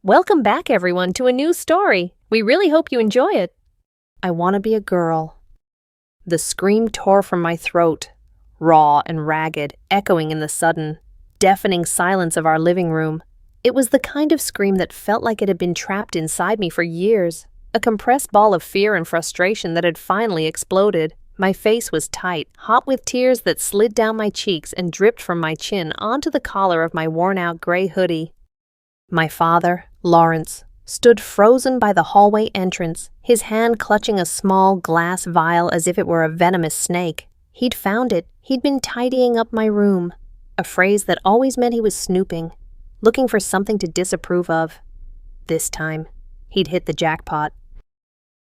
Welcome back, everyone, to a new story. We really hope you enjoy it. I want to be a girl. The scream tore from my throat, raw and ragged, echoing in the sudden, deafening silence of our living room. It was the kind of scream that felt like it had been trapped inside me for years, a compressed ball of fear and frustration that had finally exploded. My face was tight, hot with tears that slid down my cheeks and dripped from my chin onto the collar of my worn-out gray hoodie. My father, Lawrence, stood frozen by the hallway entrance, his hand clutching a small glass vial as if it were a venomous snake. He'd found it. He'd been tidying up my room, a phrase that always meant he was snooping, looking for something to disapprove of. This time, he'd hit the jackpot.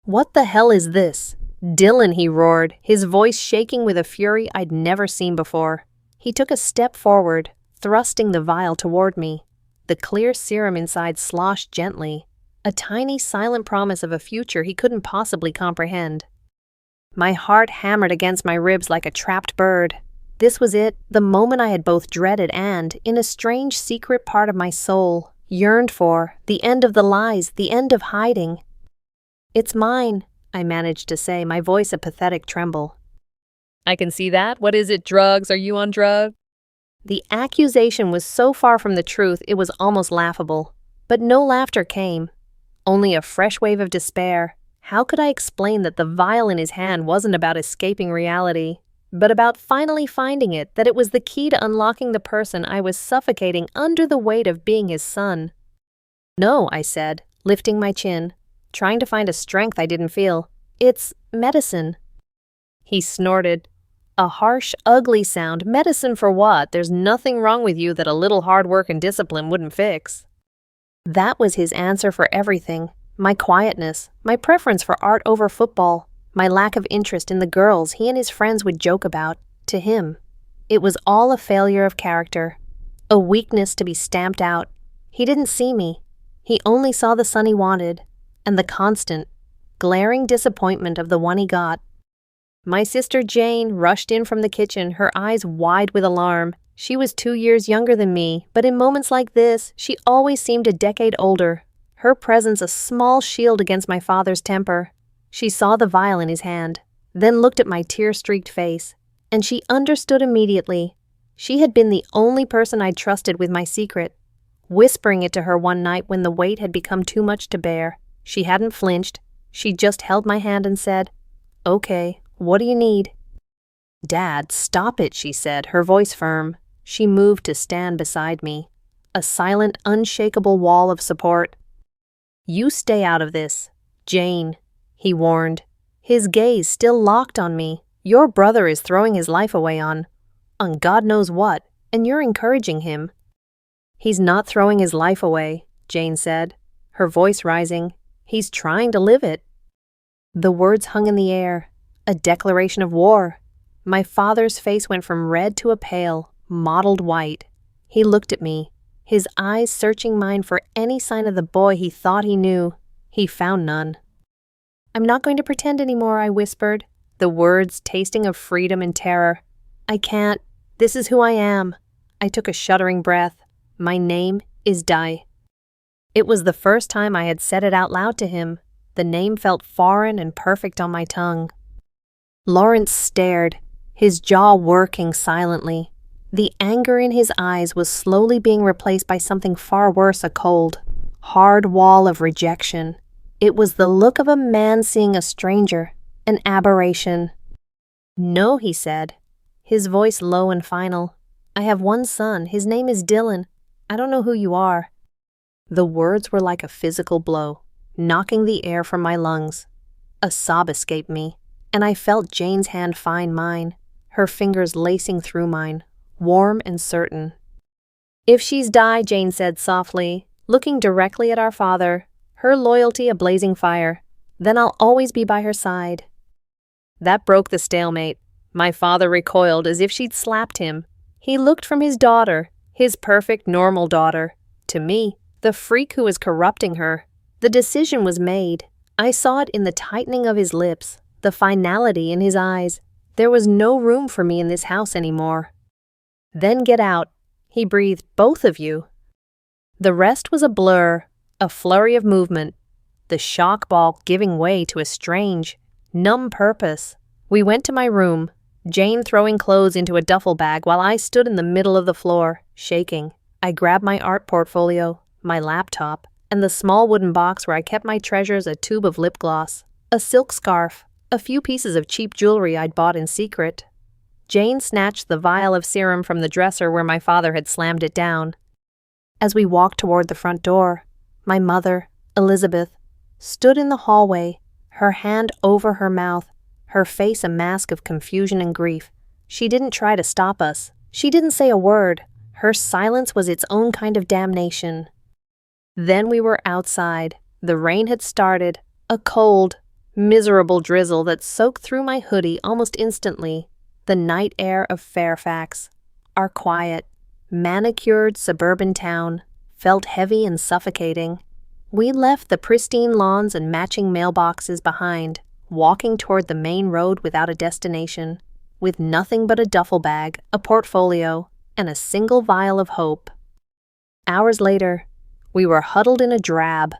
"What the hell is this? Dylan," he roared, his voice shaking with a fury I'd never seen before. He took a step forward, thrusting the vial toward me. The clear serum inside sloshed gently, a tiny silent promise of a future he couldn't possibly comprehend. My heart hammered against my ribs like a trapped bird. This was it, the moment I had both dreaded and, in a strange secret part of my soul, yearned for, the end of the lies, the end of hiding. "It's mine," I managed to say, my voice a pathetic tremble. "I can see that. What is it, drugs? Are you on drugs?" The accusation was so far from the truth it was almost laughable. But no laughter came, only a fresh wave of despair. How could I explain that the vial in his hand wasn't about escaping reality, but about finally finding it, that it was the key to unlocking the person I was suffocating under the weight of being his son? "No," I said, lifting my chin, trying to find a strength I didn't feel. "It's medicine." He snorted. A harsh, ugly sound. "Medicine for what? There's nothing wrong with you that a little hard work and discipline wouldn't fix." That was his answer for everything. My quietness, my preference for art over football, my lack of interest in the girls he and his friends would joke about. To him, it was all a failure of character, a weakness to be stamped out. He didn't see me. He only saw the son he wanted, and the constant, glaring disappointment of the one he got. My sister Jane rushed in from the kitchen, her eyes wide with alarm. She was 2 years younger than me, but in moments like this, she always seemed a decade older, her presence a small shield against my father's temper. She saw the vial in his hand, then looked at my tear-streaked face, and she understood immediately. She had been the only person I'd trusted with my secret. Whispering it to her one night when the weight had become too much to bear, she hadn't flinched. She just held my hand and said, "Okay. What do you need?" "Dad, stop it," she said, her voice firm. She moved to stand beside me, a silent, unshakable wall of support. "You stay out of this, Jane," he warned, his gaze still locked on me. "Your brother is throwing his life away on God knows what, and you're encouraging him." "He's not throwing his life away," Jane said, her voice rising. "He's trying to live it." The words hung in the air. A declaration of war. My father's face went from red to a pale, mottled white. He looked at me, his eyes searching mine for any sign of the boy he thought he knew. He found none. "I'm not going to pretend anymore," I whispered, the words tasting of freedom and terror. "I can't. This is who I am." I took a shuddering breath. "My name is Di." It was the first time I had said it out loud to him. The name felt foreign and perfect on my tongue. Lawrence stared, his jaw working silently. The anger in his eyes was slowly being replaced by something far worse, a cold, hard wall of rejection. It was the look of a man seeing a stranger, an aberration. "No," he said, his voice low and final. "I have one son. His name is Dylan. I don't know who you are." The words were like a physical blow, knocking the air from my lungs. A sob escaped me, and I felt Jane's hand find mine, her fingers lacing through mine, warm and certain. "If she's Di," Jane said softly, looking directly at our father, her loyalty a blazing fire, "then I'll always be by her side." That broke the stalemate. My father recoiled as if she'd slapped him. He looked from his daughter, his perfect, normal daughter, to me, the freak who was corrupting her. The decision was made. I saw it in the tightening of his lips, the finality in his eyes. There was no room for me in this house anymore. "Then get out," he breathed, "both of you." The rest was a blur, A flurry of movement, the shock ball giving way to a strange, numb purpose. We went to my room, Jane throwing clothes into a duffel bag while I stood in the middle of the floor, shaking. I grabbed my art portfolio, my laptop, and the small wooden box where I kept my treasures, a tube of lip gloss, a silk scarf, a few pieces of cheap jewelry I'd bought in secret. Jane snatched the vial of serum from the dresser where my father had slammed it down. As we walked toward the front door, my mother, Elizabeth, stood in the hallway, her hand over her mouth, her face a mask of confusion and grief. She didn't try to stop us. She didn't say a word. Her silence was its own kind of damnation. Then we were outside. The rain had started, a cold, miserable drizzle that soaked through my hoodie almost instantly. The night air of Fairfax, our quiet, manicured suburban town, felt heavy and suffocating. We left the pristine lawns and matching mailboxes behind, walking toward the main road without a destination, with nothing but a duffel bag, a portfolio, and a single vial of hope. Hours later, we were huddled in a drab,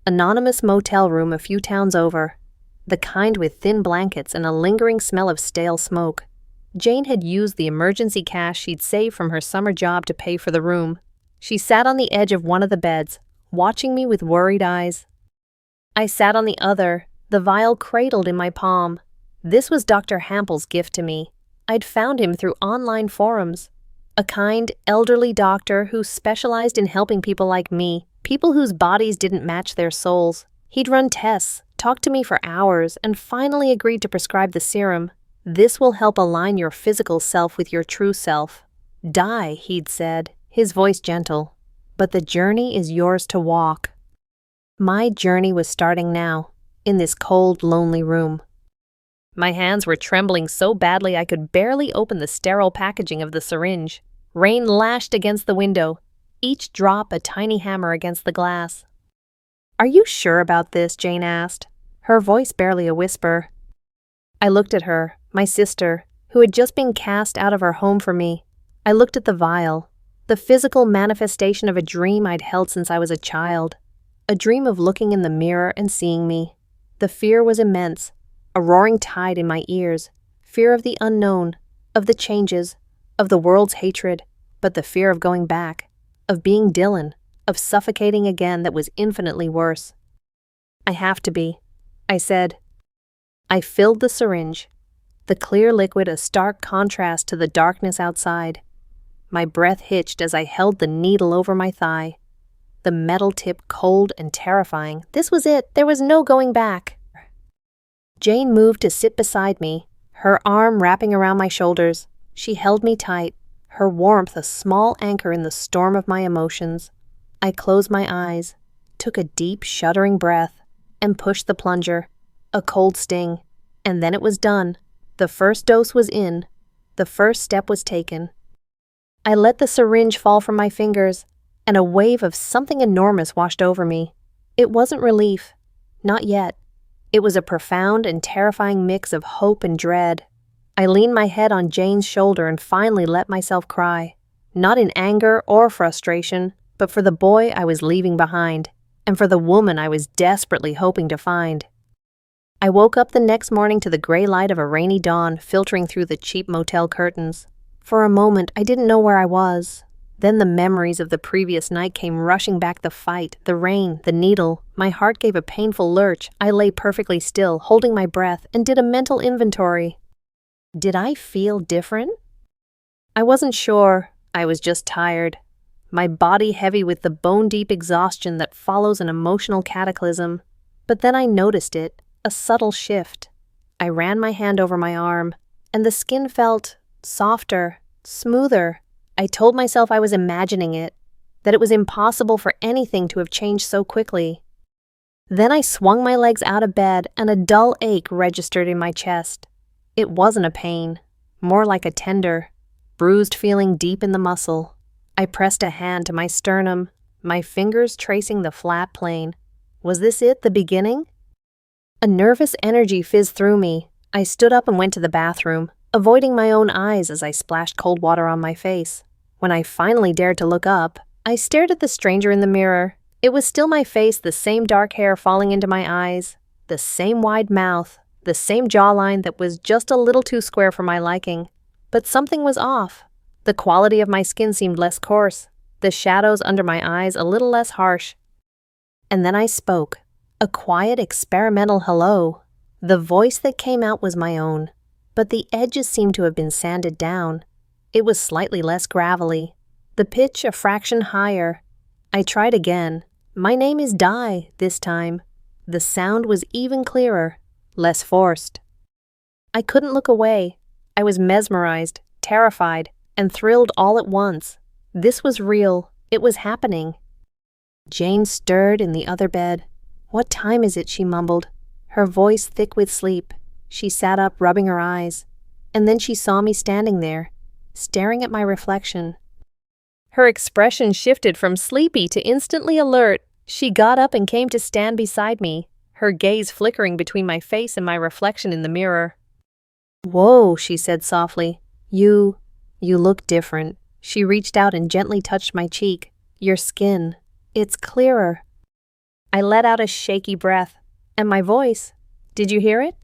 anonymous motel room a few towns over, the kind with thin blankets and a lingering smell of stale smoke. Jane had used the emergency cash she'd saved from her summer job to pay for the room. She sat on the edge of one of the beds, watching me with worried eyes. I sat on the other, the vial cradled in my palm. This was Dr. Hample's gift to me. I'd found him through online forums. A kind, elderly doctor who specialized in helping people like me, people whose bodies didn't match their souls. He'd run tests, talked to me for hours, and finally agreed to prescribe the serum. This will help align your physical self with your true self. Die, he'd said, his voice gentle, but the journey is yours to walk. My journey was starting now, in this cold, lonely room. My hands were trembling so badly I could barely open the sterile packaging of the syringe. Rain lashed against the window, each drop a tiny hammer against the glass. "Are you sure about this?" Jane asked, her voice barely a whisper. I looked at her, my sister, who had just been cast out of her home for me. I looked at the vial, the physical manifestation of a dream I'd held since I was a child, a dream of looking in the mirror and seeing me. The fear was immense, a roaring tide in my ears, fear of the unknown, of the changes, of the world's hatred, but the fear of going back, of being Dylan, of suffocating again that was infinitely worse. "I have to be," I said. I filled the syringe, the clear liquid a stark contrast to the darkness outside. My breath hitched as I held the needle over my thigh, the metal tip cold and terrifying. This was it. There was no going back. Jane moved to sit beside me, her arm wrapping around my shoulders. She held me tight, her warmth a small anchor in the storm of my emotions. I closed my eyes, took a deep, shuddering breath, and pushed the plunger. A cold sting, and then it was done. The first dose was in. The first step was taken. I let the syringe fall from my fingers, and a wave of something enormous washed over me. It wasn't relief. Not yet. It was a profound and terrifying mix of hope and dread. I leaned my head on Jane's shoulder and finally let myself cry. Not in anger or frustration, but for the boy I was leaving behind, and for the woman I was desperately hoping to find. I woke up the next morning to the gray light of a rainy dawn filtering through the cheap motel curtains. For a moment, I didn't know where I was. Then the memories of the previous night came rushing back, the fight, the rain, the needle. My heart gave a painful lurch. I lay perfectly still, holding my breath, and did a mental inventory. Did I feel different? I wasn't sure. I was just tired. My body heavy with the bone-deep exhaustion that follows an emotional cataclysm. But then I noticed it, a subtle shift. I ran my hand over my arm, and the skin felt softer, smoother. I told myself I was imagining it, that it was impossible for anything to have changed so quickly. Then I swung my legs out of bed, and a dull ache registered in my chest. It wasn't a pain, more like a tender, bruised feeling deep in the muscle. I pressed a hand to my sternum, my fingers tracing the flat plane. Was this it, the beginning? A nervous energy fizzed through me. I stood up and went to the bathroom, avoiding my own eyes as I splashed cold water on my face. When I finally dared to look up, I stared at the stranger in the mirror. It was still my face, the same dark hair falling into my eyes, the same wide mouth, the same jawline that was just a little too square for my liking. But something was off. The quality of my skin seemed less coarse, the shadows under my eyes a little less harsh. And then I spoke, a quiet, experimental hello. The voice that came out was my own, but the edges seemed to have been sanded down. It was slightly less gravelly, the pitch a fraction higher. I tried again. My name is Di, this time. The sound was even clearer, less forced. I couldn't look away. I was mesmerized, terrified, and thrilled all at once. This was real. It was happening. Jane stirred in the other bed. "What time is it?" she mumbled, her voice thick with sleep. She sat up, rubbing her eyes. And then she saw me standing there, staring at my reflection. Her expression shifted from sleepy to instantly alert. She got up and came to stand beside me, her gaze flickering between my face and my reflection in the mirror. "Whoa," she said softly. You look different." She reached out and gently touched my cheek. "Your skin, it's clearer." I let out a shaky breath. And my voice, did you hear it?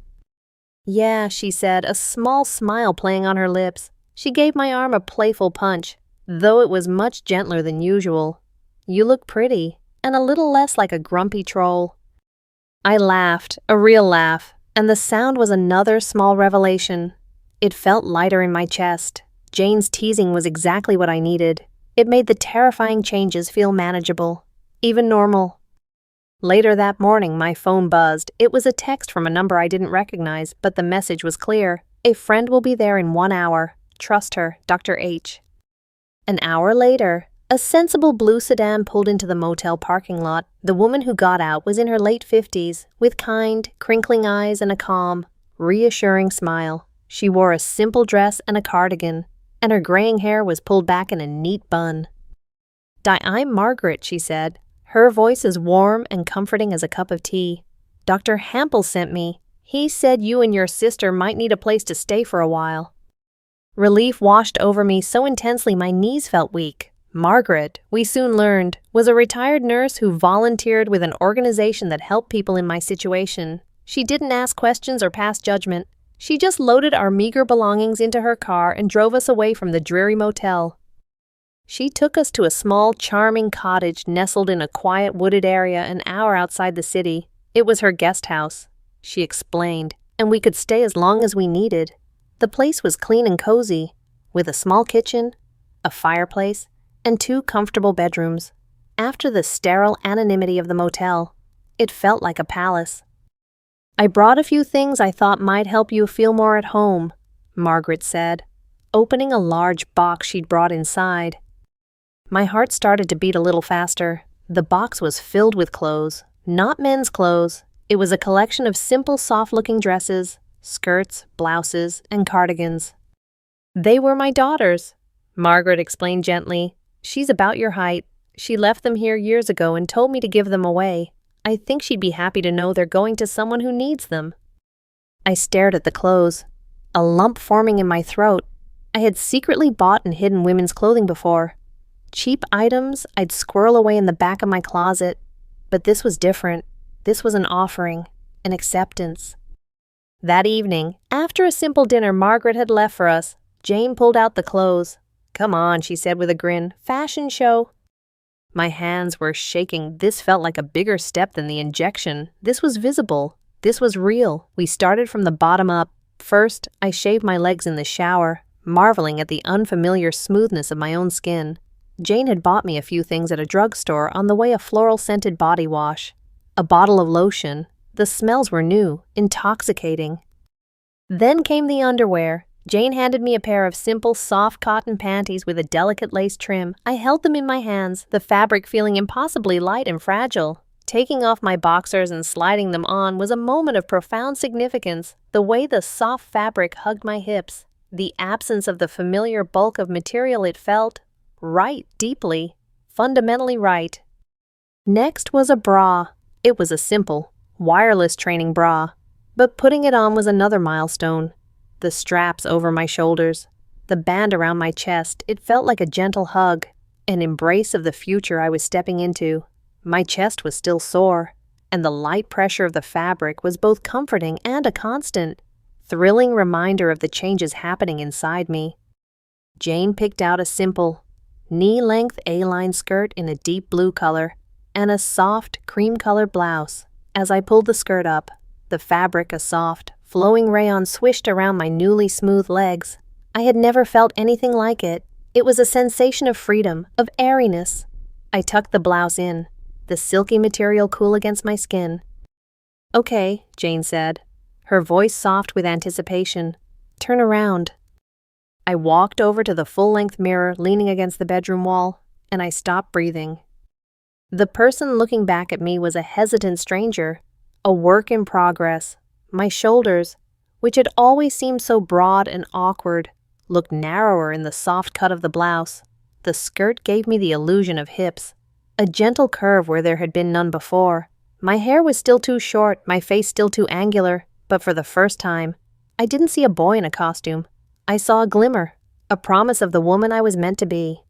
"Yeah," she said, a small smile playing on her lips. She gave my arm a playful punch, though it was much gentler than usual. "You look pretty, and a little less like a grumpy troll." I laughed, a real laugh, and the sound was another small revelation. It felt lighter in my chest. Jane's teasing was exactly what I needed. It made the terrifying changes feel manageable, even normal. Later that morning, my phone buzzed. It was a text from a number I didn't recognize, but the message was clear. "A friend will be there in 1 hour. Trust her, Dr. H." An hour later, a sensible blue sedan pulled into the motel parking lot. The woman who got out was in her late 50s, with kind, crinkling eyes and a calm, reassuring smile. She wore a simple dress and a cardigan, and her graying hair was pulled back in a neat bun. "I'm Margaret," she said, her voice as warm and comforting as a cup of tea. "Dr. Hampel sent me. He said you and your sister might need a place to stay for a while." Relief washed over me so intensely my knees felt weak. Margaret, we soon learned, was a retired nurse who volunteered with an organization that helped people in my situation. She didn't ask questions or pass judgment. She just loaded our meager belongings into her car and drove us away from the dreary motel. She took us to a small, charming cottage nestled in a quiet, wooded area an hour outside the city. It was her guest house, she explained, and we could stay as long as we needed. The place was clean and cozy, with a small kitchen, a fireplace, and 2 comfortable bedrooms. After the sterile anonymity of the motel, it felt like a palace. "I brought a few things I thought might help you feel more at home," Margaret said, opening a large box she'd brought inside. My heart started to beat a little faster. The box was filled with clothes, not men's clothes. It was a collection of simple, soft-looking dresses, skirts, blouses, and cardigans. "They were my daughter's," Margaret explained gently. "She's about your height. She left them here years ago and told me to give them away. I think she'd be happy to know they're going to someone who needs them." I stared at the clothes, a lump forming in my throat. I had secretly bought and hidden women's clothing before. Cheap items I'd squirrel away in the back of my closet. But this was different. This was an offering, an acceptance. That evening, after a simple dinner Margaret had left for us, Jane pulled out the clothes. "Come on," she said with a grin. "Fashion show." My hands were shaking. This felt like a bigger step than the injection. This was visible. This was real. We started from the bottom up. First, I shaved my legs in the shower, marveling at the unfamiliar smoothness of my own skin. Jane had bought me a few things at a drugstore, on the way a floral-scented body wash, a bottle of lotion. The smells were new, intoxicating. Then came the underwear. Jane handed me a pair of simple, soft cotton panties with a delicate lace trim. I held them in my hands, the fabric feeling impossibly light and fragile. Taking off my boxers and sliding them on was a moment of profound significance. The way the soft fabric hugged my hips, the absence of the familiar bulk of material it felt, right, deeply, fundamentally right. Next was a bra. It was a simple, wireless training bra, but putting it on was another milestone. The straps over my shoulders, the band around my chest, it felt like a gentle hug, an embrace of the future I was stepping into. My chest was still sore, and the light pressure of the fabric was both comforting and a constant, thrilling reminder of the changes happening inside me. Jane picked out a simple, knee-length A-line skirt in a deep blue color and a soft, cream-colored blouse. As I pulled the skirt up, the fabric, a soft, flowing rayon, swished around my newly smooth legs. I had never felt anything like it. It was a sensation of freedom, of airiness. I tucked the blouse in, the silky material cool against my skin. "Okay," Jane said, her voice soft with anticipation. "Turn around." I walked over to the full-length mirror leaning against the bedroom wall, and I stopped breathing. The person looking back at me was a hesitant stranger, a work in progress. My shoulders, which had always seemed so broad and awkward, looked narrower in the soft cut of the blouse. The skirt gave me the illusion of hips, a gentle curve where there had been none before. My hair was still too short, my face still too angular, but for the first time, I didn't see a boy in a costume. I saw a glimmer, a promise of the woman I was meant to be.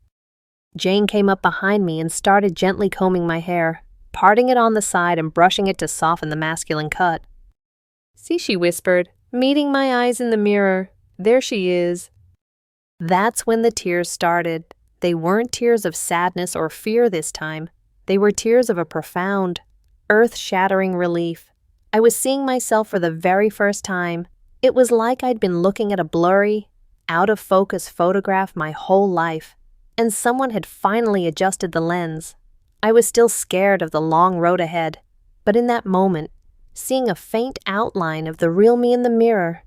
Jane came up behind me and started gently combing my hair, parting it on the side and brushing it to soften the masculine cut. "See," she whispered, meeting my eyes in the mirror. "There she is." That's when the tears started. They weren't tears of sadness or fear this time. They were tears of a profound, earth-shattering relief. I was seeing myself for the very first time. It was like I'd been looking at a blurry, out-of-focus photograph my whole life, and someone had finally adjusted the lens. I was still scared of the long road ahead, but in that moment, seeing a faint outline of the real me in the mirror,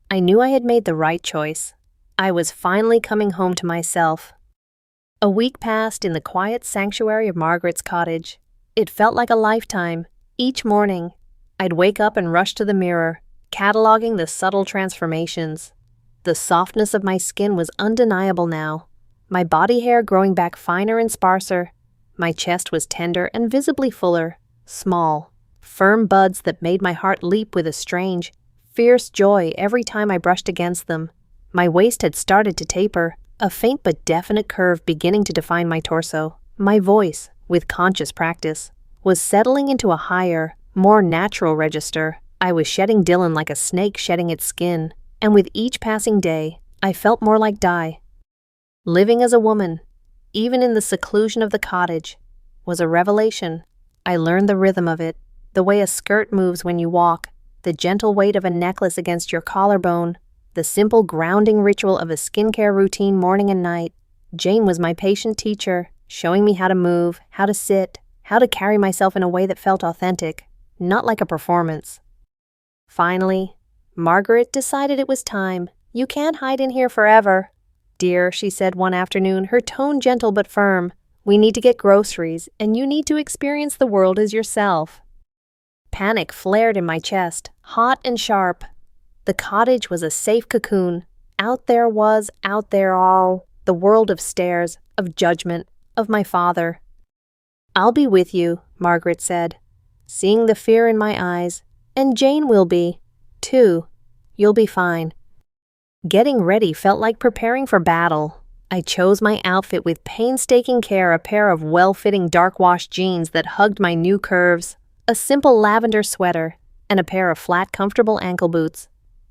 I knew I had made the right choice. I was finally coming home to myself. A week passed in the quiet sanctuary of Margaret's cottage. It felt like a lifetime. Each morning, I'd wake up and rush to the mirror, cataloging the subtle transformations. The softness of my skin was undeniable now, my body hair growing back finer and sparser. My chest was tender and visibly fuller, small, firm buds that made my heart leap with a strange, fierce joy every time I brushed against them. My waist had started to taper, a faint but definite curve beginning to define my torso. My voice, with conscious practice, was settling into a higher, more natural register. I was shedding Dylan like a snake shedding its skin, and with each passing day, I felt more like Di. Living as a woman, even in the seclusion of the cottage, was a revelation. I learned the rhythm of it, the way a skirt moves when you walk, the gentle weight of a necklace against your collarbone, the simple grounding ritual of a skincare routine morning and night. Jane was my patient teacher, showing me how to move, how to sit, how to carry myself in a way that felt authentic, not like a performance. Finally, Margaret decided it was time. "You can't hide in here forever." "Dear," she said one afternoon, her tone gentle but firm, "we need to get groceries, and you need to experience the world as yourself." Panic flared in my chest, hot and sharp. The cottage was a safe cocoon. Out there all, the world of stairs, of judgment, of my father. "I'll be with you," Margaret said, seeing the fear in my eyes. "And Jane will be, too. You'll be fine." Getting ready felt like preparing for battle. I chose my outfit with painstaking care, a pair of well-fitting dark-washed jeans that hugged my new curves, a simple lavender sweater, and a pair of flat, comfortable ankle boots.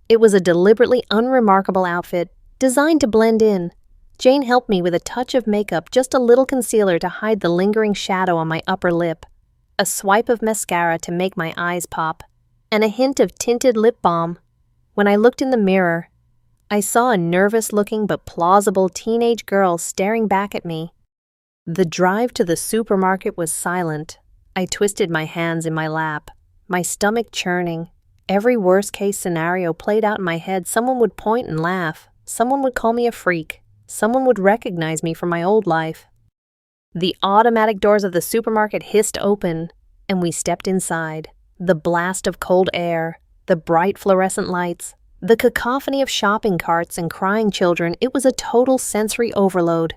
It was a deliberately unremarkable outfit, designed to blend in. Jane helped me with a touch of makeup, just a little concealer to hide the lingering shadow on my upper lip, a swipe of mascara to make my eyes pop, and a hint of tinted lip balm. When I looked in the mirror, I saw a nervous-looking but plausible teenage girl staring back at me. The drive to the supermarket was silent. I twisted my hands in my lap, my stomach churning. Every worst-case scenario played out in my head. Someone would point and laugh. Someone would call me a freak. Someone would recognize me from my old life. The automatic doors of the supermarket hissed open, and we stepped inside. The blast of cold air, the bright fluorescent lights, the cacophony of shopping carts and crying children, it was a total sensory overload.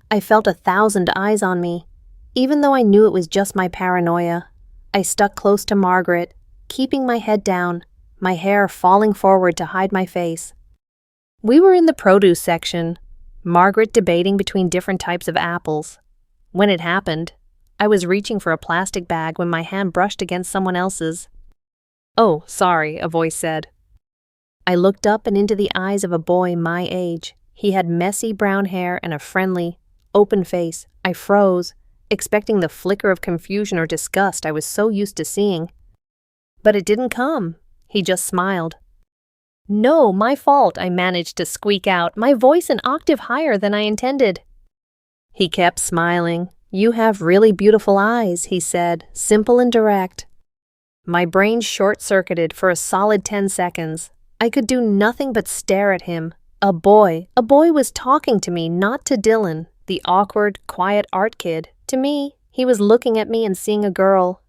I felt 1,000 eyes on me. Even though I knew it was just my paranoia, I stuck close to Margaret, keeping my head down, my hair falling forward to hide my face. We were in the produce section, Margaret debating between different types of apples. When it happened, I was reaching for a plastic bag when my hand brushed against someone else's. "Oh, sorry," a voice said. I looked up and into the eyes of a boy my age. He had messy brown hair and a friendly, open face. I froze, expecting the flicker of confusion or disgust I was so used to seeing. But it didn't come. He just smiled. "No, my fault," I managed to squeak out, my voice an octave higher than I intended. He kept smiling. "You have really beautiful eyes," he said, simple and direct. My brain short-circuited for a solid 10 seconds. I could do nothing but stare at him. A boy was talking to me, not to Dylan, the awkward, quiet art kid. To me, he was looking at me and seeing a girl.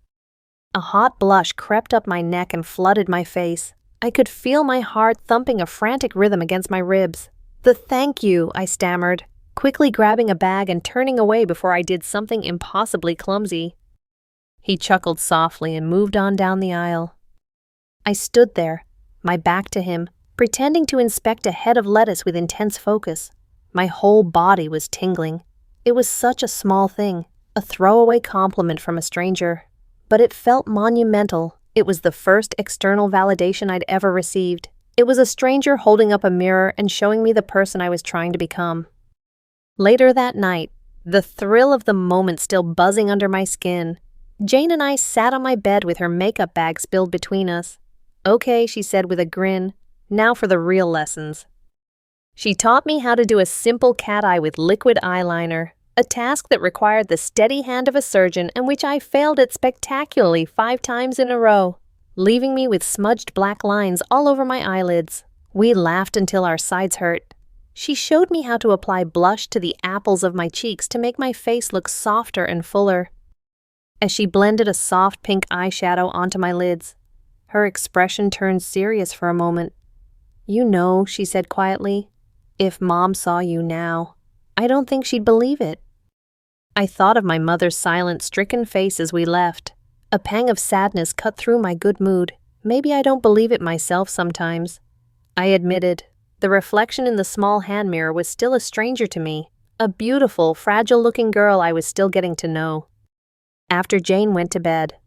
A hot blush crept up my neck and flooded my face. I could feel my heart thumping a frantic rhythm against my ribs. "Thank you," I stammered, quickly grabbing a bag and turning away before I did something impossibly clumsy. He chuckled softly and moved on down the aisle. I stood there, my back to him, pretending to inspect a head of lettuce with intense focus. My whole body was tingling. It was such a small thing, a throwaway compliment from a stranger. But it felt monumental. It was the first external validation I'd ever received. It was a stranger holding up a mirror and showing me the person I was trying to become. Later that night, the thrill of the moment still buzzing under my skin, Jane and I sat on my bed with her makeup bag spilled between us. "Okay," she said with a grin, "now for the real lessons." She taught me how to do a simple cat eye with liquid eyeliner, a task that required the steady hand of a surgeon and which I failed at spectacularly 5 times in a row, leaving me with smudged black lines all over my eyelids. We laughed until our sides hurt. She showed me how to apply blush to the apples of my cheeks to make my face look softer and fuller. As she blended a soft pink eyeshadow onto my lids, her expression turned serious for a moment. "You know," she said quietly, "if Mom saw you now, I don't think she'd believe it." I thought of my mother's silent, stricken face as we left. A pang of sadness cut through my good mood. Maybe I don't believe it myself sometimes. I admitted. The reflection in the small hand mirror was still a stranger to me, a beautiful, fragile-looking girl I was still getting to know. After Jane went to bed,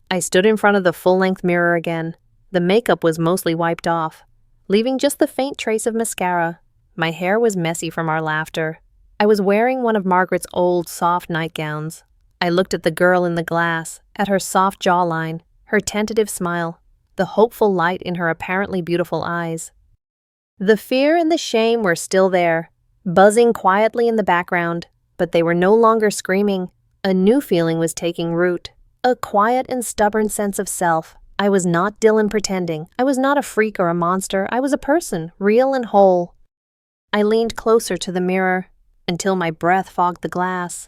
I stood in front of the full-length mirror again. The makeup was mostly wiped off, leaving just the faint trace of mascara. My hair was messy from our laughter. I was wearing one of Margaret's old, soft nightgowns. I looked at the girl in the glass, at her soft jawline, her tentative smile, the hopeful light in her apparently beautiful eyes. The fear and the shame were still there, buzzing quietly in the background, but they were no longer screaming. A new feeling was taking root, a quiet and stubborn sense of self. I was not Dylan pretending. I was not a freak or a monster. I was a person, real and whole. I leaned closer to the mirror until my breath fogged the glass.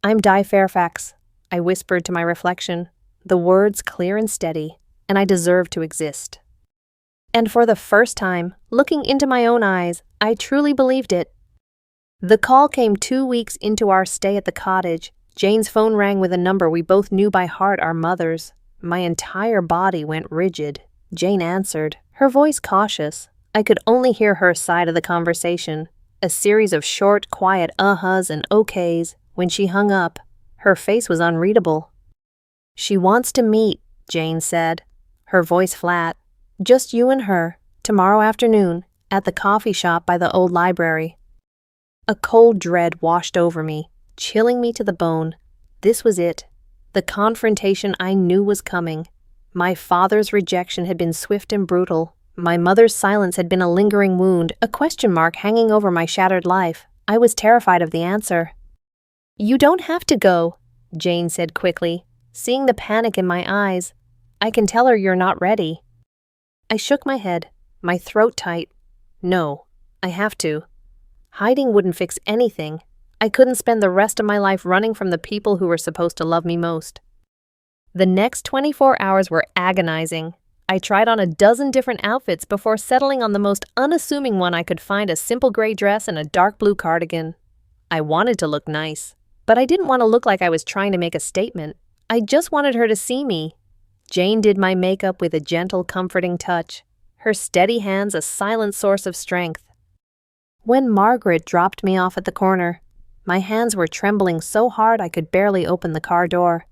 "I'm Di Fairfax," I whispered to my reflection, the words clear and steady, "and I deserve to exist." And for the first time, looking into my own eyes, I truly believed it. The call came 2 weeks into our stay at the cottage. Jane's phone rang with a number we both knew by heart, our mother's. My entire body went rigid. Jane answered, her voice cautious. I could only hear her side of the conversation, a series of short, quiet uh-huhs and okays. When she hung up, her face was unreadable. "She wants to meet," Jane said, her voice flat. "Just you and her, tomorrow afternoon, at the coffee shop by the old library." A cold dread washed over me, chilling me to the bone. This was it. The confrontation I knew was coming. My father's rejection had been swift and brutal. My mother's silence had been a lingering wound, a question mark hanging over my shattered life. I was terrified of the answer. "You don't have to go," Jane said quickly, seeing the panic in my eyes. "I can tell her you're not ready." I shook my head, my throat tight. "No, I have to." Hiding wouldn't fix anything. I couldn't spend the rest of my life running from the people who were supposed to love me most. The next 24 hours were agonizing. I tried on a dozen different outfits before settling on the most unassuming one I could find, a simple gray dress and a dark blue cardigan. I wanted to look nice, but I didn't want to look like I was trying to make a statement. I just wanted her to see me. Jane did my makeup with a gentle, comforting touch, her steady hands a silent source of strength. When Margaret dropped me off at the corner, My hands were trembling so hard I could barely open the car door.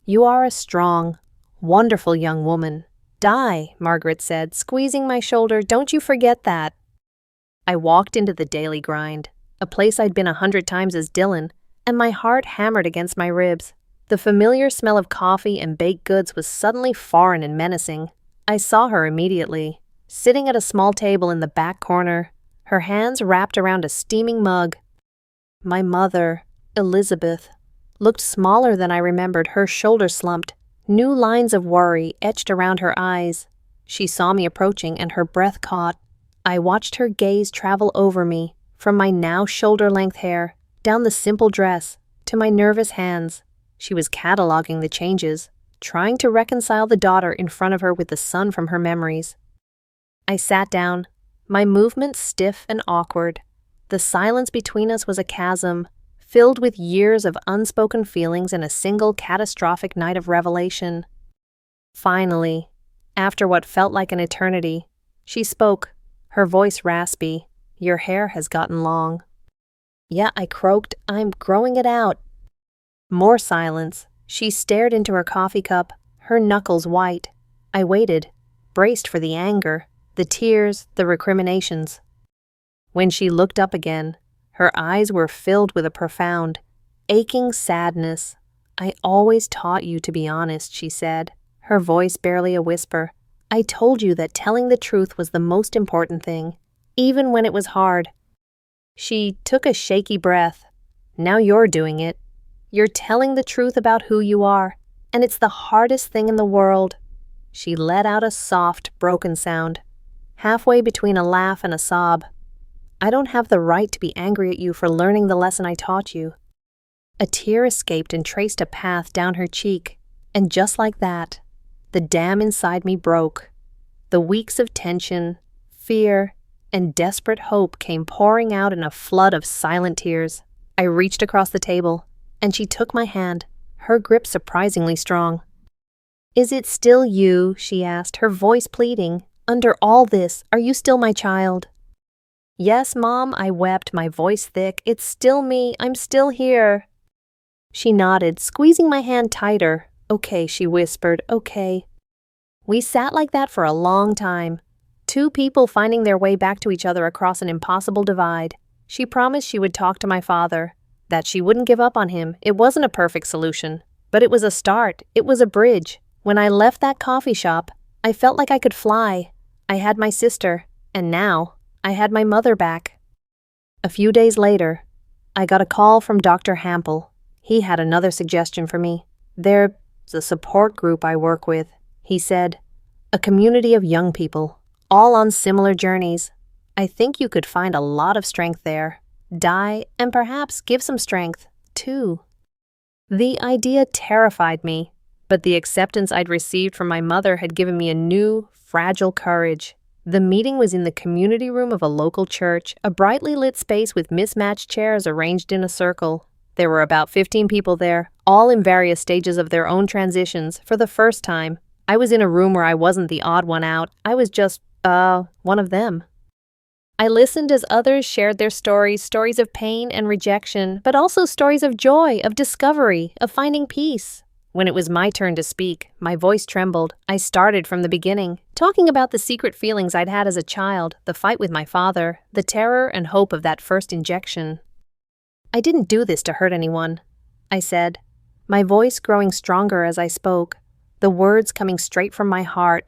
"You are a strong, wonderful young woman. Di," Margaret said, squeezing my shoulder, "don't you forget that." I walked into the daily grind, a place I'd been 100 times as Dylan, and my heart hammered against my ribs. The familiar smell of coffee and baked goods was suddenly foreign and menacing. I saw her immediately, sitting at a small table in the back corner, her hands wrapped around a steaming mug. My mother, Elizabeth, looked smaller than I remembered, her shoulders slumped, new lines of worry etched around her eyes. She saw me approaching and her breath caught. I watched her gaze travel over me, from my now shoulder-length hair, down the simple dress, to my nervous hands. She was cataloging the changes, trying to reconcile the daughter in front of her with the son from her memories. I sat down, my movements stiff and awkward. The silence between us was a chasm, filled with years of unspoken feelings and a single catastrophic night of revelation. Finally, after what felt like an eternity, she spoke, her voice raspy. "Your hair has gotten long." "Yeah," I croaked, "I'm growing it out." More silence. She stared into her coffee cup, her knuckles white. I waited, braced for the anger, the tears, the recriminations. When she looked up again, her eyes were filled with a profound, aching sadness. "I always taught you to be honest," she said, her voice barely a whisper. "I told you that telling the truth was the most important thing, even when it was hard." She took a shaky breath. "Now you're doing it. You're telling the truth about who you are, and it's the hardest thing in the world." She let out a soft, broken sound, halfway between a laugh and a sob. "I don't have the right to be angry at you for learning the lesson I taught you." A tear escaped and traced a path down her cheek, and just like that, the dam inside me broke. The weeks of tension, fear, and desperate hope came pouring out in a flood of silent tears. I reached across the table, and she took my hand, her grip surprisingly strong. "Is it still you?" she asked, her voice pleading. "Under all this, are you still my child?" "Yes, Mom," I wept, my voice thick. "It's still me. I'm still here." She nodded, squeezing my hand tighter. "Okay," she whispered, "okay." We sat like that for a long time, two people finding their way back to each other across an impossible divide. She promised she would talk to my father, that she wouldn't give up on him. It wasn't a perfect solution, but it was a start. It was a bridge. When I left that coffee shop, I felt like I could fly. I had my sister, and now I had my mother back. A few days later, I got a call from Dr. Hampel. He had another suggestion for me. "There's a support group I work with," he said. "A community of young people, all on similar journeys. I think you could find a lot of strength there. Die, and perhaps give some strength, too." The idea terrified me, but the acceptance I'd received from my mother had given me a new, fragile courage. The meeting was in the community room of a local church, a brightly lit space with mismatched chairs arranged in a circle. There were about 15 people there, all in various stages of their own transitions. For the first time, I was in a room where I wasn't the odd one out. I was just, one of them. I listened as others shared their stories of pain and rejection, but also stories of joy, of discovery, of finding peace. When it was my turn to speak, my voice trembled. I started from the beginning, talking about the secret feelings I'd had as a child, the fight with my father, the terror and hope of that first injection. "I didn't do this to hurt anyone," I said, my voice growing stronger as I spoke, the words coming straight from my heart.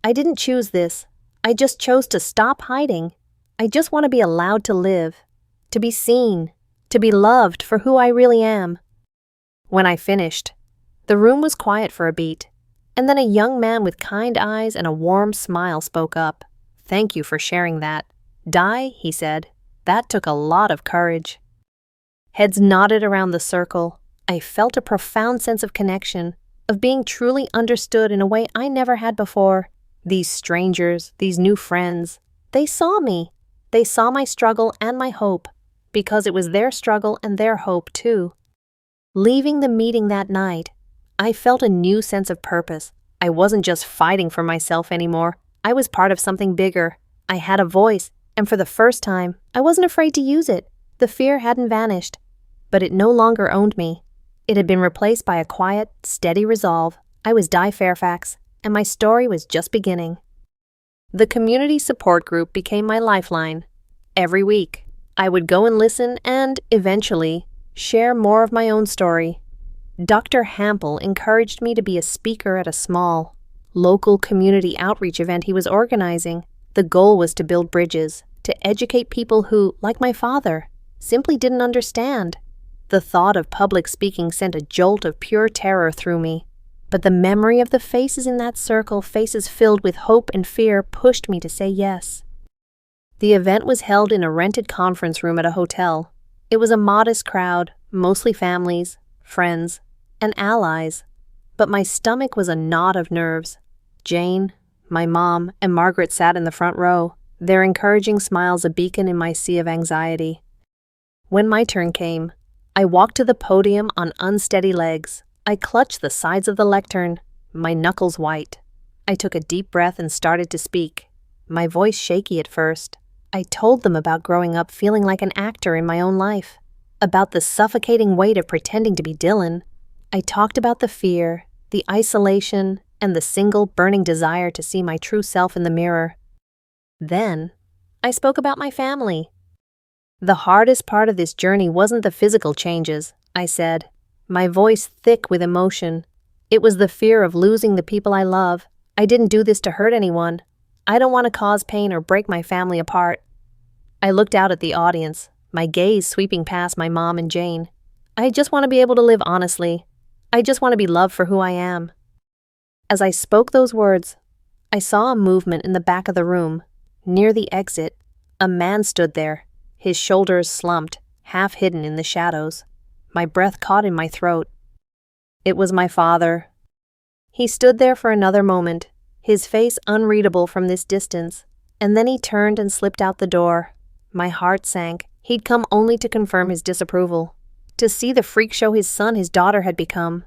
"I didn't choose this. I just chose to stop hiding. I just want to be allowed to live, to be seen, to be loved for who I really am." When I finished, the room was quiet for a beat, and then a young man with kind eyes and a warm smile spoke up. "Thank you for sharing that. Di," he said, "that took a lot of courage." Heads nodded around the circle. I felt a profound sense of connection, of being truly understood in a way I never had before. These strangers, these new friends, they saw me. They saw my struggle and my hope, because it was their struggle and their hope too. Leaving the meeting that night, I felt a new sense of purpose. I wasn't just fighting for myself anymore. I was part of something bigger. I had a voice, and for the first time, I wasn't afraid to use it. The fear hadn't vanished. but it no longer owned me. It had been replaced by a quiet, steady resolve. I was Di Fairfax, and my story was just beginning. The community support group became my lifeline. Every week, I would go and listen and, eventually, share more of my own story. Dr. Hampel encouraged me to be a speaker at a small, local community outreach event he was organizing. The goal was to build bridges, to educate people who, like my father, simply didn't understand. The thought of public speaking sent a jolt of pure terror through me. But the memory of the faces in that circle, faces filled with hope and fear, pushed me to say yes. The event was held in a rented conference room at a hotel. It was a modest crowd, mostly families, friends, and allies. But my stomach was a knot of nerves. Jane, my mom, and Margaret sat in the front row, their encouraging smiles a beacon in my sea of anxiety. When my turn came, I walked to the podium on unsteady legs. I clutched the sides of the lectern, my knuckles white. I took a deep breath and started to speak, my voice shaky at first. I told them about growing up feeling like an actor in my own life, about the suffocating weight of pretending to be Dylan. I talked about the fear, the isolation, and the single burning desire to see my true self in the mirror. Then, I spoke about my family. The hardest part of this journey wasn't the physical changes, I said, my voice thick with emotion. It was the fear of losing the people I love. I didn't do this to hurt anyone. I don't want to cause pain or break my family apart. I looked out at the audience, my gaze sweeping past my mom and Jane. I just want to be able to live honestly. I just want to be loved for who I am. As I spoke those words, I saw a movement in the back of the room. Near the exit, a man stood there, his shoulders slumped, half hidden in the shadows. My breath caught in my throat. It was my father. He stood there for another moment, his face unreadable from this distance, and then he turned and slipped out the door. My heart sank. He'd come only to confirm his disapproval, to see the freak show his son, his daughter had become.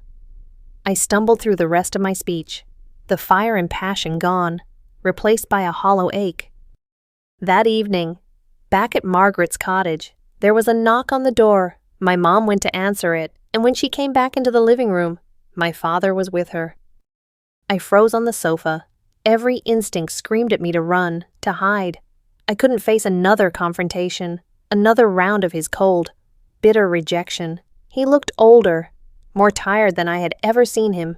I stumbled through the rest of my speech, the fire and passion gone, replaced by a hollow ache. That evening, back at Margaret's cottage, there was a knock on the door. My mom went to answer it, and when she came back into the living room, my father was with her. I froze on the sofa. Every instinct screamed at me to run, to hide. I couldn't face another confrontation, another round of his cold, bitter rejection. He looked older, more tired than I had ever seen him.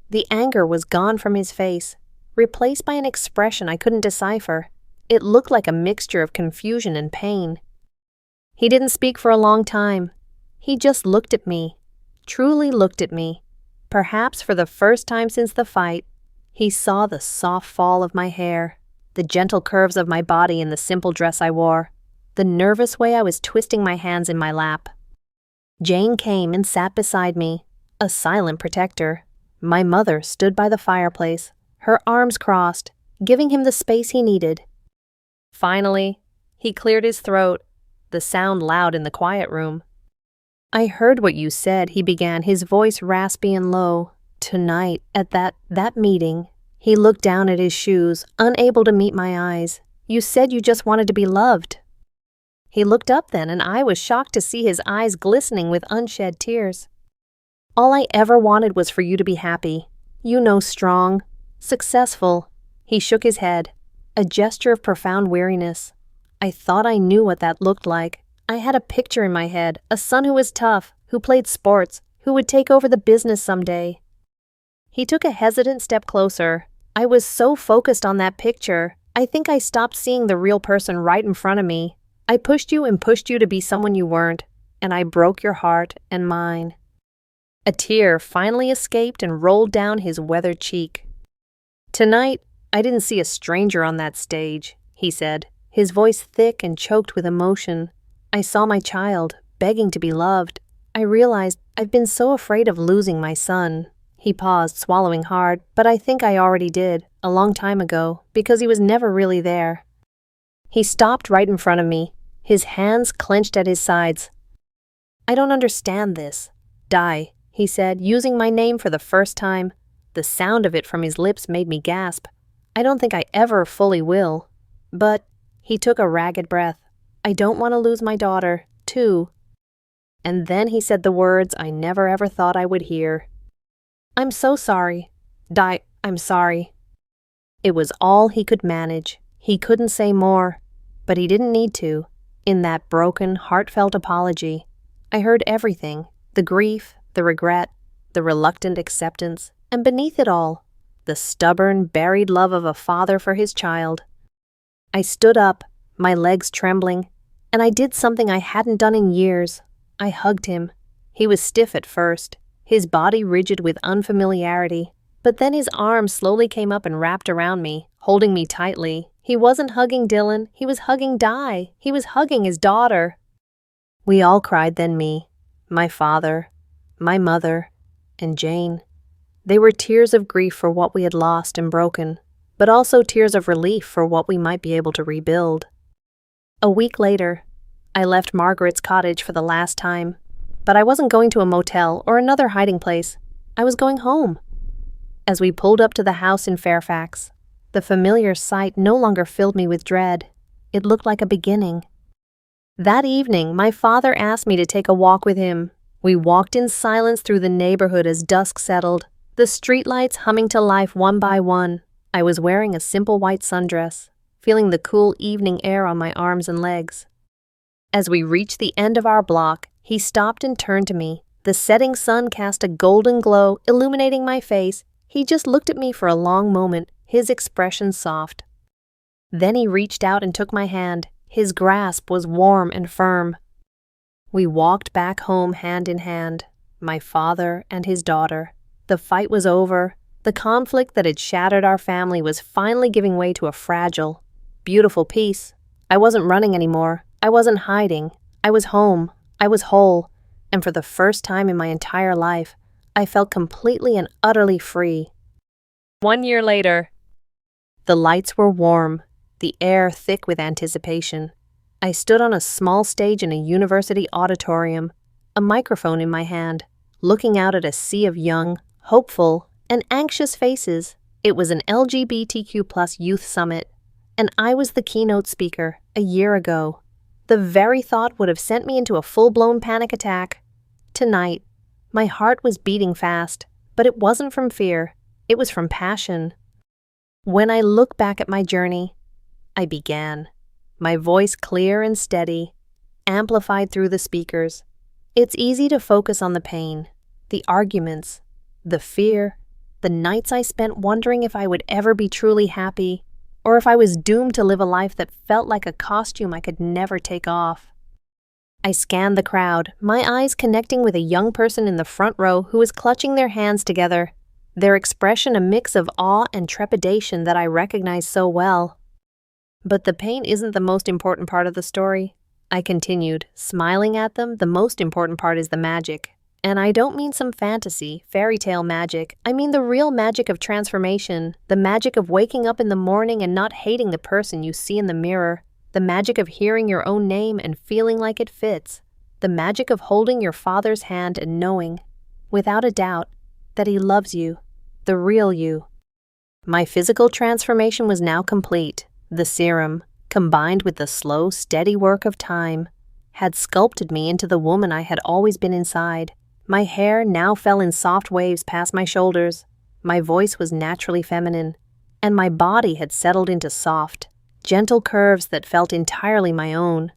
The anger was gone from his face, replaced by an expression I couldn't decipher. It looked like a mixture of confusion and pain. He didn't speak for a long time. He just looked at me, truly looked at me. Perhaps for the first time since the fight, he saw the soft fall of my hair, the gentle curves of my body in the simple dress I wore, the nervous way I was twisting my hands in my lap. Jane came and sat beside me, a silent protector. My mother stood by the fireplace, her arms crossed, giving him the space he needed. Finally, he cleared his throat, the sound loud in the quiet room. I heard what you said, he began, his voice raspy and low. Tonight, at that meeting, he looked down at his shoes, unable to meet my eyes. You said you just wanted to be loved. He looked up then, and I was shocked to see his eyes glistening with unshed tears. All I ever wanted was for you to be happy. You know, strong, successful. He shook his head, a gesture of profound weariness. I thought I knew what that looked like. I had a picture in my head, a son who was tough, who played sports, who would take over the business someday. He took a hesitant step closer. I was so focused on that picture, I think I stopped seeing the real person right in front of me. I pushed you to be someone you weren't, and I broke your heart and mine. A tear finally escaped and rolled down his weathered cheek. Tonight, I didn't see a stranger on that stage, he said, his voice thick and choked with emotion. I saw my child, begging to be loved. I realized I've been so afraid of losing my son. He paused, swallowing hard, but I think I already did, a long time ago, because he was never really there. He stopped right in front of me, his hands clenched at his sides. I don't understand this. Di, he said, using my name for the first time. The sound of it from his lips made me gasp. I don't think I ever fully will. But, he took a ragged breath. I don't want to lose my daughter, too. And then he said the words I never ever thought I would hear. "I'm so sorry. I'm sorry." It was all he could manage. He couldn't say more, but he didn't need to. In that broken, heartfelt apology, I heard everything: the grief, the regret, the reluctant acceptance, and beneath it all, the stubborn, buried love of a father for his child. I stood up, my legs trembling, and I did something I hadn't done in years. I hugged him. He was stiff at first, his body rigid with unfamiliarity, but then his arms slowly came up and wrapped around me, holding me tightly. He wasn't hugging Dylan, he was hugging Di. He was hugging his daughter. We all cried, then me, my father, my mother, and Jane. They were tears of grief for what we had lost and broken, but also tears of relief for what we might be able to rebuild. A week later, I left Margaret's cottage for the last time, but I wasn't going to a motel or another hiding place. I was going home. As we pulled up to the house in Fairfax, the familiar sight no longer filled me with dread. It looked like a beginning. That evening, my father asked me to take a walk with him. We walked in silence through the neighborhood as dusk settled, the streetlights humming to life one by one. I was wearing a simple white sundress, feeling the cool evening air on my arms and legs. As we reached the end of our block, he stopped and turned to me. The setting sun cast a golden glow, illuminating my face. He just looked at me for a long moment, his expression soft. Then he reached out and took my hand. His grasp was warm and firm. We walked back home hand in hand, my father and his daughter. The fight was over. The conflict that had shattered our family was finally giving way to a fragile, beautiful peace. I wasn't running anymore. I wasn't hiding. I was home. I was whole. And for the first time in my entire life, I felt completely and utterly free. 1 year later. The lights were warm, the air thick with anticipation. I stood on a small stage in a university auditorium, a microphone in my hand, looking out at a sea of young, hopeful, and anxious faces. It was an LGBTQ+ youth summit, and I was the keynote speaker a year ago. The very thought would have sent me into a full-blown panic attack. Tonight, my heart was beating fast, but it wasn't from fear. It was from passion. When I look back at my journey, I began, my voice clear and steady, amplified through the speakers. It's easy to focus on the pain, the arguments, the fear, the nights I spent wondering if I would ever be truly happy, or if I was doomed to live a life that felt like a costume I could never take off. I scanned the crowd, my eyes connecting with a young person in the front row who was clutching their hands together, their expression a mix of awe and trepidation that I recognized so well. But the pain isn't the most important part of the story. I continued, smiling at them. The most important part is the magic. And I don't mean some fantasy, fairy tale magic. I mean the real magic of transformation, the magic of waking up in the morning and not hating the person you see in the mirror, the magic of hearing your own name and feeling like it fits, the magic of holding your father's hand and knowing, without a doubt, that he loves you, the real you. My physical transformation was now complete. The serum, combined with the slow, steady work of time, had sculpted me into the woman I had always been inside. My hair now fell in soft waves past my shoulders, my voice was naturally feminine, and my body had settled into soft, gentle curves that felt entirely my own.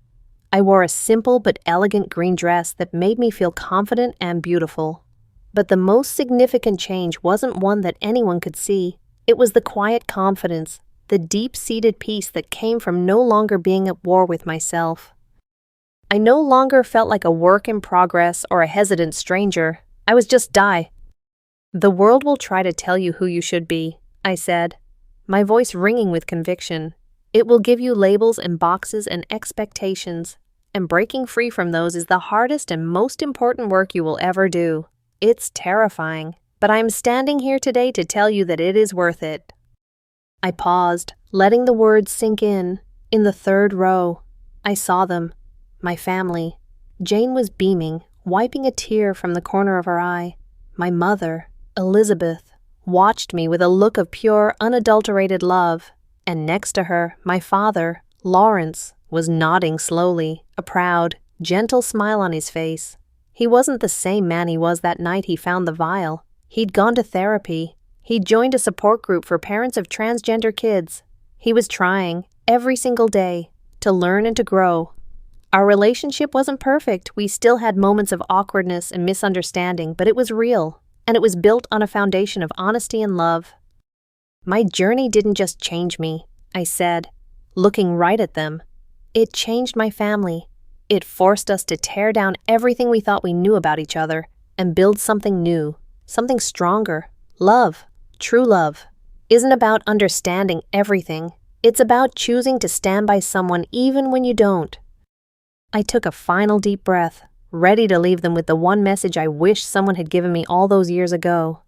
I wore a simple but elegant green dress that made me feel confident and beautiful. But the most significant change wasn't one that anyone could see. It was the quiet confidence, the deep-seated peace that came from no longer being at war with myself. I no longer felt like a work in progress or a hesitant stranger. I was just Di. "The world will try to tell you who you should be," I said, my voice ringing with conviction. "It will give you labels and boxes and expectations, and breaking free from those is the hardest and most important work you will ever do. It's terrifying, but I'm standing here today to tell you that it is worth it." I paused, letting the words sink in. In the third row, I saw them. My family. Jane was beaming, wiping a tear from the corner of her eye. My mother, Elizabeth, watched me with a look of pure, unadulterated love. And next to her, my father, Lawrence, was nodding slowly, a proud, gentle smile on his face. He wasn't the same man he was that night he found the vial. He'd gone to therapy. He'd joined a support group for parents of transgender kids. He was trying, every single day, to learn and to grow. Our relationship wasn't perfect. We still had moments of awkwardness and misunderstanding, but it was real, and it was built on a foundation of honesty and love. My journey didn't just change me, I said, looking right at them. It changed my family. It forced us to tear down everything we thought we knew about each other and build something new, something stronger. Love, true love, isn't about understanding everything. It's about choosing to stand by someone even when you don't. I took a final deep breath, ready to leave them with the one message I wish someone had given me all those years ago.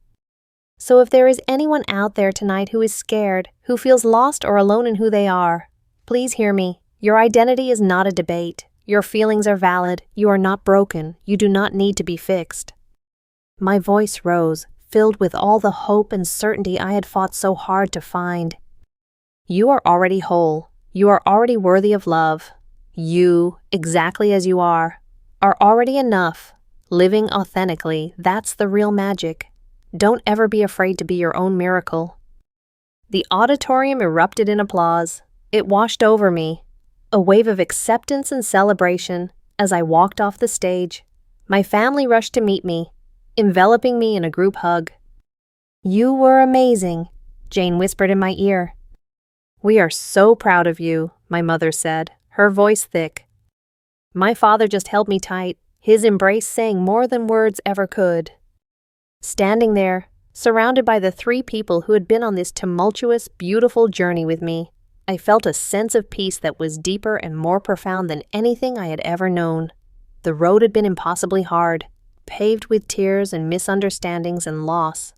So if there is anyone out there tonight who is scared, who feels lost or alone in who they are, please hear me. Your identity is not a debate. Your feelings are valid. You are not broken. You do not need to be fixed. My voice rose, filled with all the hope and certainty I had fought so hard to find. You are already whole. You are already worthy of love. You, exactly as you are already enough. Living authentically, that's the real magic. Don't ever be afraid to be your own miracle. The auditorium erupted in applause. It washed over me, a wave of acceptance and celebration as I walked off the stage. My family rushed to meet me, enveloping me in a group hug. You were amazing, Jane whispered in my ear. We are so proud of you, my mother said, her voice thick. My father just held me tight, his embrace saying more than words ever could. Standing there, surrounded by the 3 people who had been on this tumultuous, beautiful journey with me, I felt a sense of peace that was deeper and more profound than anything I had ever known. The road had been impossibly hard, paved with tears and misunderstandings and loss.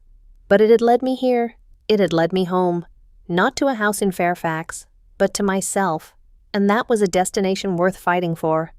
But it had led me here. It had led me home. Not to a house in Fairfax, but to myself. And that was a destination worth fighting for.